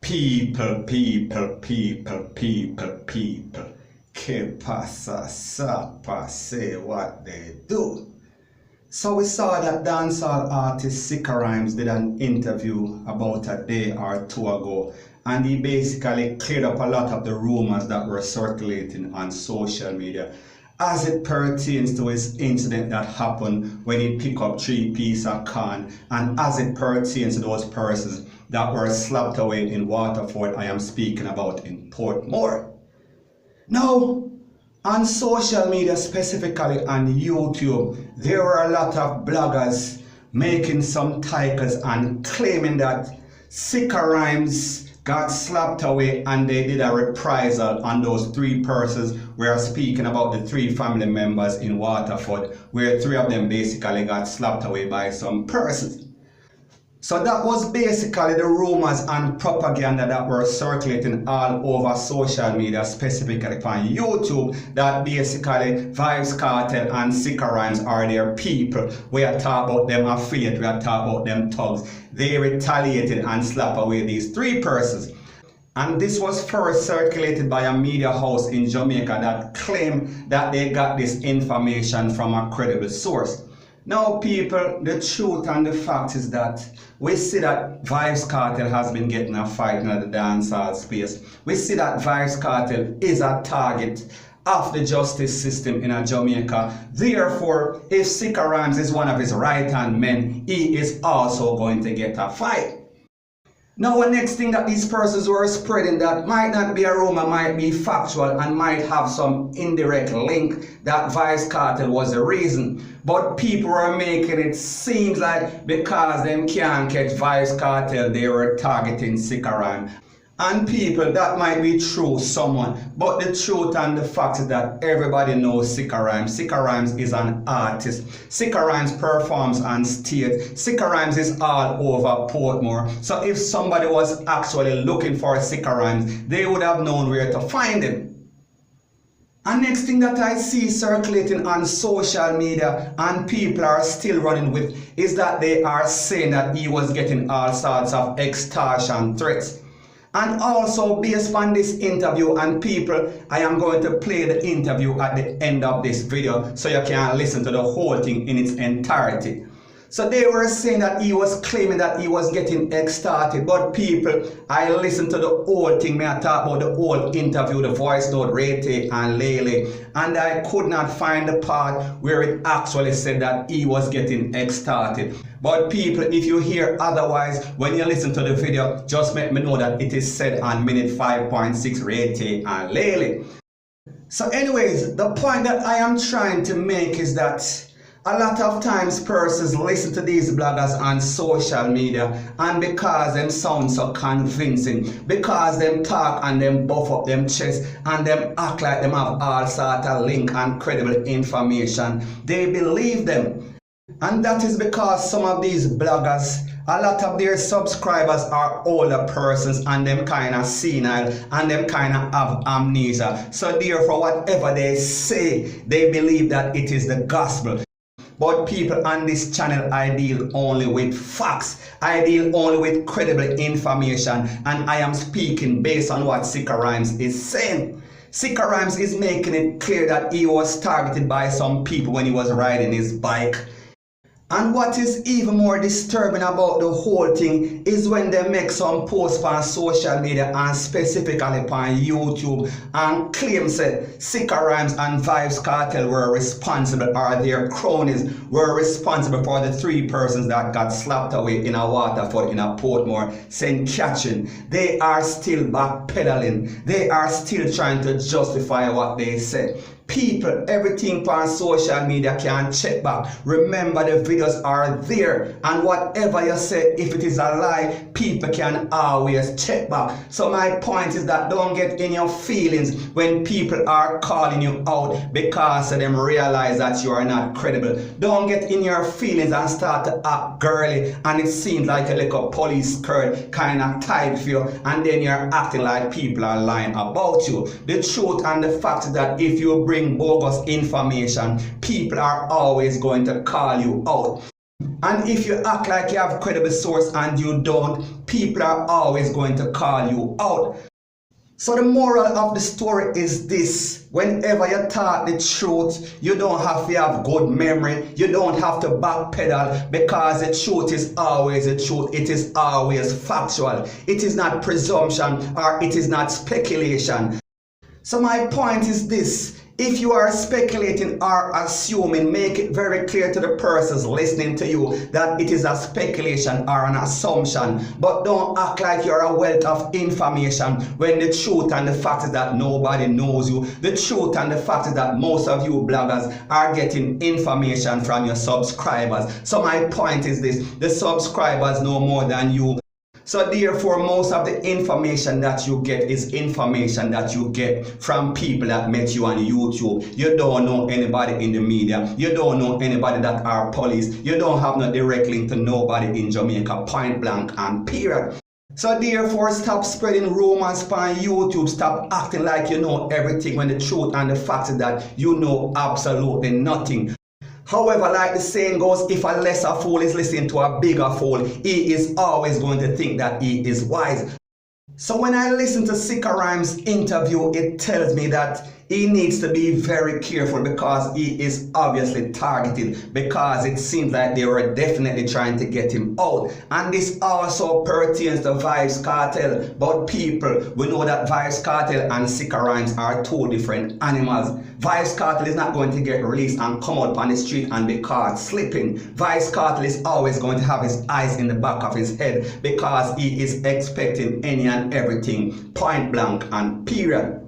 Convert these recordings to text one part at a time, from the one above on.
People. Que pasa, sapa, say what they do. So we saw that dancehall artist Sikka Rymes did an interview about a day or two ago, and he basically cleared up a lot of the rumors that were circulating on social media as it pertains to his incident that happened when he picked up 3 pieces of corn, and as it pertains to those persons that were slapped away in Waterford. I am speaking about in Portmore. Now, on social media, specifically on YouTube, there were a lot of bloggers making some titles and claiming that Sikka Rymes got slapped away and they did a reprisal on those 3 persons. We are speaking about the 3 family members in Waterford, where 3 of them basically got slapped away by some persons. So that was basically the rumors and propaganda that were circulating all over social media, specifically on YouTube, that basically Vybz Kartel and Sikka Rymes are their people. We are talking about them affiliate, we are talking about them thugs. They retaliated and slapped away these 3 persons. And this was first circulated by a media house in Jamaica that claimed that they got this information from a credible source. Now people, the truth and the fact is that we see that Vybz Kartel has been getting a fight in the dancehall space. We see that Vybz Kartel is a target of the justice system in Jamaica. Therefore, if Sikka Rymes is one of his right-hand men, he is also going to get a fight. Now, the next thing that these persons were spreading that might not be a rumor, might be factual, and might have some indirect link that Vybz Kartel was the reason. But people were making it seem like because them can't catch Vybz Kartel, they were targeting Sikka Rymes. And people, that might be true, someone. But the truth and the fact is that everybody knows Sikka Rymes. Sikka Rymes is an artist. Sikka Rymes performs on stage. Sikka Rymes is all over Portmore. So if somebody was actually looking for Sikka Rymes, they would have known where to find him. And next thing that I see circulating on social media and people are still running with is that they are saying that he was getting all sorts of extortion threats. And also based on this interview, and people, I am going to play the interview at the end of this video so you can listen to the whole thing in its entirety. So they were saying that he was claiming that he was getting extorted, but people, I listened to the whole thing, I talk about the whole interview, the voice note, Rete and Lele, and I could not find the part where it actually said that he was getting extorted. But people, if you hear otherwise, when you listen to the video, just let me know that it is said on minute 5.6, Rete and Lele. So anyways, the point that I am trying to make is that a lot of times persons listen to these bloggers on social media, and because them sound so convincing, because them talk and them buff up them chest and them act like them have all sort of link and credible information, they believe them. And that is because some of these bloggers, a lot of their subscribers are older persons and them kind of senile and them kind of have amnesia. So therefore whatever they say, they believe that it is the gospel. But people on this channel, I deal only with facts. I deal only with credible information, and I am speaking based on what Sikka Rymes is saying. Sikka Rymes is making it clear that he was targeted by some people when he was riding his bike. And what is even more disturbing about the whole thing is when they make some posts on social media and specifically on YouTube and claim that Sikka Rymes and Vybz Kartel were responsible, or their cronies were responsible for the 3 persons that got slapped away in a Waterford in a Portmore St. Catherine. They are still backpedaling. They are still trying to justify what they said. People, everything on social media can check back. Remember, the videos are there, and whatever you say, if it is a lie, people can always check back. So my point is that don't get in your feelings when people are calling you out because of them realize that you are not credible. Don't get in your feelings and start to act girly, and it seems like a little police skirt kind of tied for you, and then you're acting like people are lying about you. The truth and the fact is that if you bring bogus information, people are always going to call you out. And if you act like you have a credible source and you don't, people are always going to call you out. So the moral of the story is this: whenever you talk the truth, you don't have to have good memory, you don't have to backpedal, because the truth is always the truth. It is always factual. It is not presumption, or it is not speculation. So my point is this: if you are speculating or assuming, make it very clear to the persons listening to you that it is a speculation or an assumption. But don't act like you're a wealth of information, when the truth and the fact is that nobody knows you. The truth and the fact is that most of you bloggers are getting information from your subscribers. So my point is this: the subscribers know more than you. So therefore, most of the information that you get is information that you get from people that met you on YouTube. You don't know anybody in the media. You don't know anybody that are police. You don't have no direct link to nobody in Jamaica, point blank and period. So therefore, stop spreading rumors on YouTube. Stop acting like you know everything, when the truth and the fact is that you know absolutely nothing. However, like the saying goes, if a lesser fool is listening to a bigger fool, he is always going to think that he is wise. So when I listen to Sikka Rymes' interview, it tells me that he needs to be very careful, because he is obviously targeted, because it seems like they were definitely trying to get him out. And this also pertains to Vybz Kartel. But people, we know that Vybz Kartel and Sikka Rymes are two different animals. Vybz Kartel is not going to get released and come out on the street and be caught slipping. Vybz Kartel is always going to have his eyes in the back of his head, because he is expecting any and everything, point blank and period.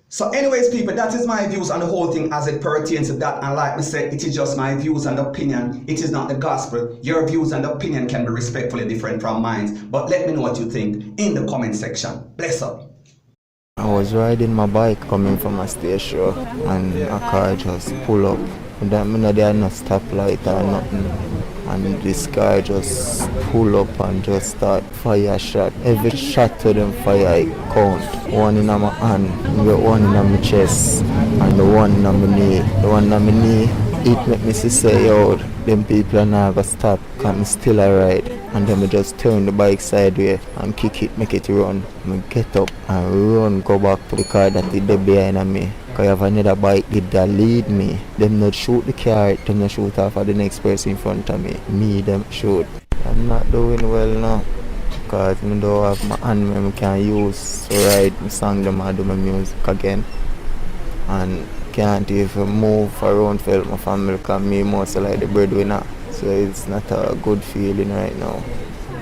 So anyways, people, that is my views on the whole thing as it pertains to that. And like I said, it is just my views and opinion. It is not the gospel. Your views and opinion can be respectfully different from mine. But let me know what you think in the comment section. Bless up. I was riding my bike coming from a station, and a car just pull up. And then there no stoplight or nothing. And this car just pull up and just start fire shot. Every shot to them fire I count. One in my hand, one in my chest, and the one in my knee. The one in my knee, it make me say, yo, them people are not gonna stop, cause I'm still a ride. And then I just turn the bike sideways and kick it, make it run. I get up and run, go back to the car that is there behind me. Cause I have another bike that lead me. Them not shoot the car, them not shoot off of the next person in front of me. Me, them shoot. I'm not doing well now, cause I don't have my hand I can use to ride my song them and do my music again. And can't even move around for help my family, cause me mostly like the breadwinner. So it's not a good feeling right now.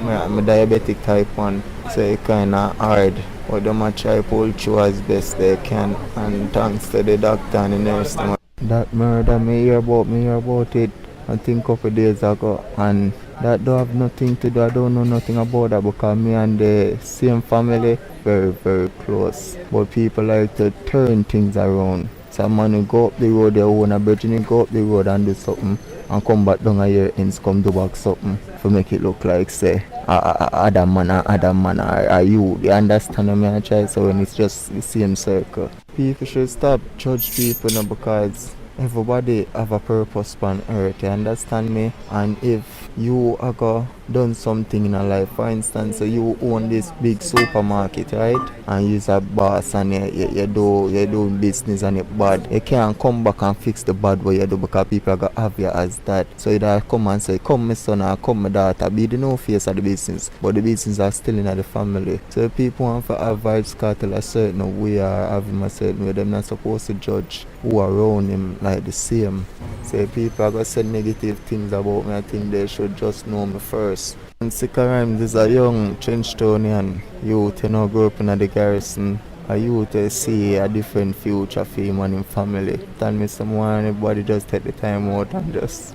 I'm a diabetic type 1, so it's kinda hard. But them try pull through as best they can, and thanks to the doctor and the nurse. That murder, me hear about it I think a couple days ago, and that don't have nothing to do, I don't know nothing about that, because me and the same family very, very close. But people like to turn things around. Some man go up the road, they own a virgin, go up the road and do something, and come back down a year and come do back something to make it look like say other man are you. You understand me? I try, so when it's just the same circle. People should stop judge people now, because everybody have a purpose on earth, you understand me? And if you have done something in a life, for instance, so you own this big supermarket, right? And you're a boss and you do business and it's bad. You can't come back and fix the bad way you do, because people are going to have you as that. So you don't come and say, come my son or come my daughter, be the no face of the business, but the business are still in the family. So if people want to have Vybz Kartel a certain way or have him a certain way, they're not supposed to judge who around him like the same. So people are going to say negative things about me, I think they should just know me first. And Sikka Rymes is a young Trenchtownian youth, grew up in the garrison. A youth to see a different future for him and his family. Tell me someone, everybody just take the time out and just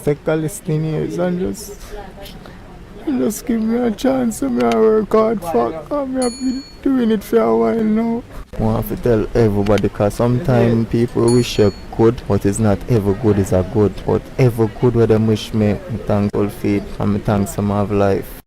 take a listening ears and just give me a chance and me work hard for it. I have been doing it for a while now. I want to tell everybody, because sometimes people wish you good, but it's not ever good is a good. But ever good where them wish me, thankful faith and me thanks some of life.